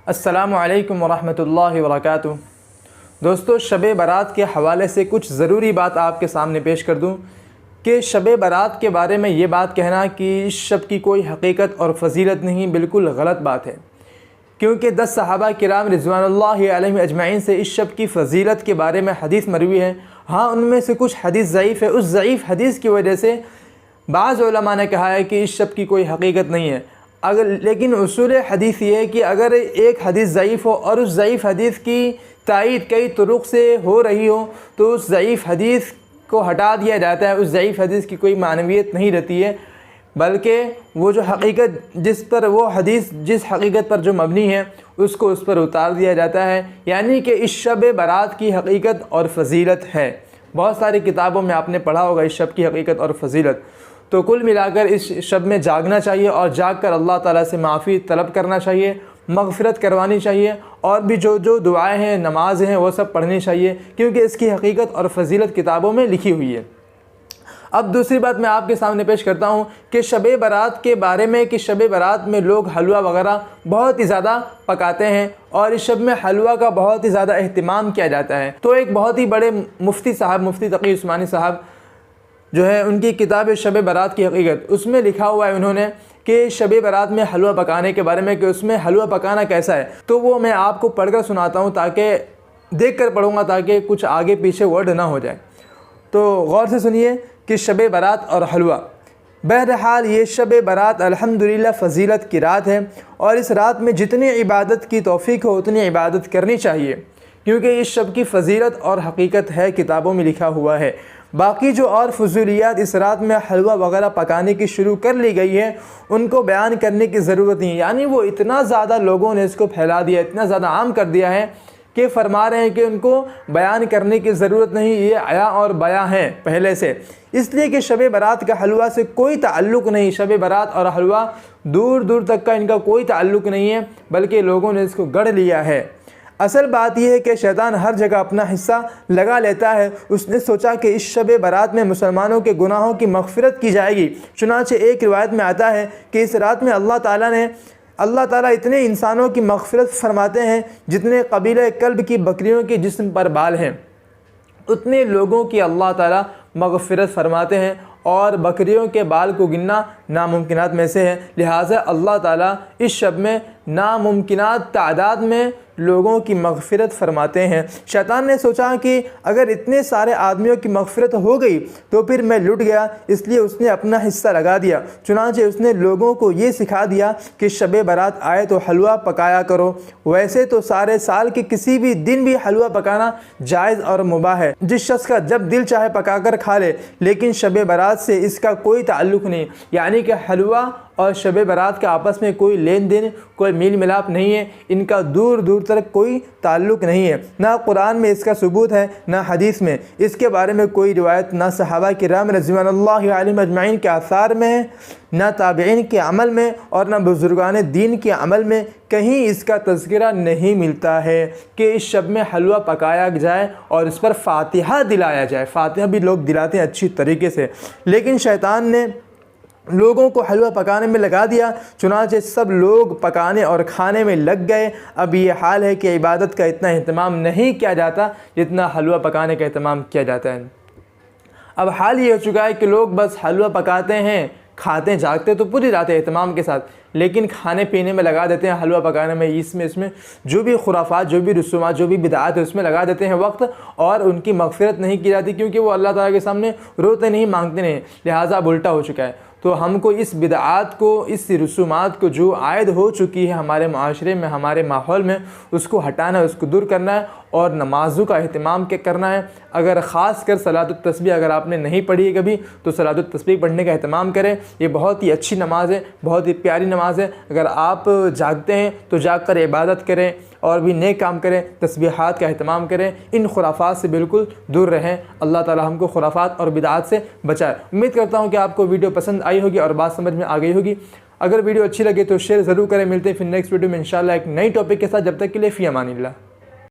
السلام علیکم ورحمۃ اللہ وبرکاتہ۔ دوستو، شب برات کے حوالے سے کچھ ضروری بات آپ کے سامنے پیش کر دوں کہ شب برات کے بارے میں یہ بات کہنا کہ اس شب کی کوئی حقیقت اور فضیلت نہیں، بالکل غلط بات ہے، کیونکہ 10 صحابہ کرام رضوان اللہ علیہم اجمعین سے اس شب کی فضیلت کے بارے میں حدیث مروی ہے۔ ہاں، ان میں سے کچھ حدیث ضعیف ہے، اس ضعیف حدیث کی وجہ سے بعض علماء نے کہا ہے کہ اس شب کی کوئی حقیقت نہیں ہے۔ لیکن اصول حدیث یہ ہے کہ اگر ایک حدیث ضعیف ہو اور اس ضعیف حدیث کی تائید کئی طرق سے ہو رہی ہو تو اس ضعیف حدیث کو ہٹا دیا جاتا ہے، اس ضعیف حدیث کی کوئی معنویت نہیں رہتی ہے، بلکہ وہ جو حقیقت جس حقیقت پر جو مبنی ہے اس پر اتار دیا جاتا ہے، یعنی کہ اس شب برات کی حقیقت اور فضیلت ہے۔ بہت ساری کتابوں میں آپ نے پڑھا ہوگا اس شب کی حقیقت اور فضیلت۔ تو کل ملا کر اس شب میں جاگنا چاہیے اور جاگ کر اللہ تعالیٰ سے معافی طلب کرنا چاہیے، مغفرت کروانی چاہیے، اور بھی جو دعائیں ہیں، نماز ہیں، وہ سب پڑھنی چاہیے، کیونکہ اس کی حقیقت اور فضیلت کتابوں میں لکھی ہوئی ہے۔ اب دوسری بات میں آپ کے سامنے پیش کرتا ہوں کہ شب برات کے بارے میں کہ شب برات میں لوگ حلوہ وغیرہ بہت ہی زیادہ پکاتے ہیں اور اس شب میں حلوہ کا بہت ہی زیادہ اہتمام کیا جاتا ہے۔ تو ایک بہت ہی بڑے مفتی تقی عثمانی صاحب جو ہے، ان کی کتاب شب برات کی حقیقت، اس میں لکھا ہوا ہے انہوں نے کہ شب برات میں حلوہ پکانے کے بارے میں کہ اس میں حلوہ پکانا کیسا ہے۔ تو وہ میں آپ کو پڑھ کر سناتا ہوں، تاکہ دیکھ کر پڑھوں گا تاکہ کچھ آگے پیچھے ورڈ نہ ہو جائے۔ تو غور سے سنیے کہ شب برات اور حلوہ۔ بہرحال یہ شب برات الحمدللہ فضیلت کی رات ہے، اور اس رات میں جتنی عبادت کی توفیق ہو اتنی عبادت کرنی چاہیے، کیونکہ اس شب کی فضیلت اور حقیقت ہے، کتابوں میں لکھا ہوا ہے۔ باقی جو اور فضولیات اس رات میں حلوہ وغیرہ پکانے کی شروع کر لی گئی ہے ان کو بیان کرنے کی ضرورت نہیں، یعنی وہ اتنا زیادہ لوگوں نے اس کو پھیلا دیا، اتنا زیادہ عام کر دیا ہے کہ فرما رہے ہیں کہ ان کو بیان کرنے کی ضرورت نہیں، یہ عیا اور بیاں ہیں پہلے سے، اس لیے کہ شب برات کا حلوہ سے کوئی تعلق نہیں۔ شب برات اور حلوہ دور دور تک کا ان کا کوئی تعلق نہیں ہے، بلکہ لوگوں نے اس کو گڑھ لیا ہے۔ اصل بات یہ ہے کہ شیطان ہر جگہ اپنا حصہ لگا لیتا ہے۔ اس نے سوچا کہ اس شب برات میں مسلمانوں کے گناہوں کی مغفرت کی جائے گی، چنانچہ ایک روایت میں آتا ہے کہ اس رات میں اللہ تعالیٰ اتنے انسانوں کی مغفرت فرماتے ہیں جتنے قبیلہ کلب کی بکریوں کے جسم پر بال ہیں، اتنے لوگوں کی اللہ تعالیٰ مغفرت فرماتے ہیں، اور بکریوں کے بال کو گننا ناممکنات میں سے ہے، لہٰذا اللہ تعالیٰ اس شب میں ناممکنات تعداد میں لوگوں کی مغفرت فرماتے ہیں۔ شیطان نے سوچا کہ اگر اتنے سارے آدمیوں کی مغفرت ہو گئی تو پھر میں لٹ گیا، اس لیے اس نے اپنا حصہ لگا دیا، چنانچہ اس نے لوگوں کو یہ سکھا دیا کہ شب برات آئے تو حلوہ پکایا کرو۔ ویسے تو سارے سال کے کسی بھی دن بھی حلوہ پکانا جائز اور مباح ہے، جس شخص کا جب دل چاہے پکا کر کھا لے، لیکن شب برات سے اس کا کوئی تعلق نہیں، یعنی کہ حلوہ اور شب برات کا آپس میں کوئی لین دین، کوئی میل ملاپ نہیں ہے، ان کا دور دور تک کوئی تعلق نہیں ہے، نہ قرآن میں اس کا ثبوت ہے نہ حدیث میں، اس کے بارے میں کوئی روایت نہ صحابہ کرام رضوان اللہ علیہم اجمعین کے آثار میں ہے، نہ تابعین کے عمل میں، اور نہ بزرگان دین کے عمل میں کہیں اس کا تذکرہ نہیں ملتا ہے کہ اس شب میں حلوہ پکایا جائے اور اس پر فاتحہ دلایا جائے۔ فاتحہ بھی لوگ دلاتے ہیں اچھی طریقے سے، لیکن شیطان نے لوگوں کو حلوہ پکانے میں لگا دیا، چنانچہ سب لوگ پکانے اور کھانے میں لگ گئے۔ اب یہ حال ہے کہ عبادت کا اتنا اہتمام نہیں کیا جاتا جتنا حلوہ پکانے کا اہتمام کیا جاتا ہے۔ اب حال یہ ہو چکا ہے کہ لوگ بس حلوہ پکاتے ہیں، کھاتے جاگتے تو پوری رات اہتمام کے ساتھ، لیکن کھانے پینے میں لگا دیتے ہیں، حلوہ پکانے میں، اس میں جو بھی خرافات، جو بھی رسومات، جو بھی بدعات ہے اس میں لگا دیتے ہیں وقت، اور ان کی مغفرت نہیں کی جاتی، کیونکہ وہ اللہ تعالیٰ کے سامنے روتے نہیں، مانگتے نہیں، لہٰذا اب الٹا ہو چکا ہے۔ تو ہم کو اس بدعات کو، اس رسومات کو جو عائد ہو چکی ہے ہمارے معاشرے میں، ہمارے ماحول میں، اس کو ہٹانا ہے، اس کو دور کرنا ہے، اور نمازوں کا اہتمام کرنا ہے۔ اگر خاص کر صلاۃ التسبیح اگر آپ نے نہیں پڑھی ہے کبھی تو صلاۃ التسبیح پڑھنے کا اہتمام کریں، یہ بہت ہی اچھی نماز ہے، بہت ہی پیاری نماز ہے۔ اگر آپ جاگتے ہیں تو جاگ کر عبادت کریں اور بھی نیک کام کریں، تسبیحات کا اہتمام کریں، ان خرافات سے بالکل دور رہیں۔ اللہ تعالی ہم کو خرافات اور بدعات سے بچائے۔ امید کرتا ہوں کہ آپ کو ویڈیو پسند آئی ہوگی اور بات سمجھ میں آ گئی ہوگی۔ اگر ویڈیو اچھی لگے تو شیئر ضرور کریں۔ ملتے ہیں پھر نیکسٹ ویڈیو میں انشاءاللہ ایک نئی ٹاپک کے ساتھ، جب تک کے لیے فی امان اللہ۔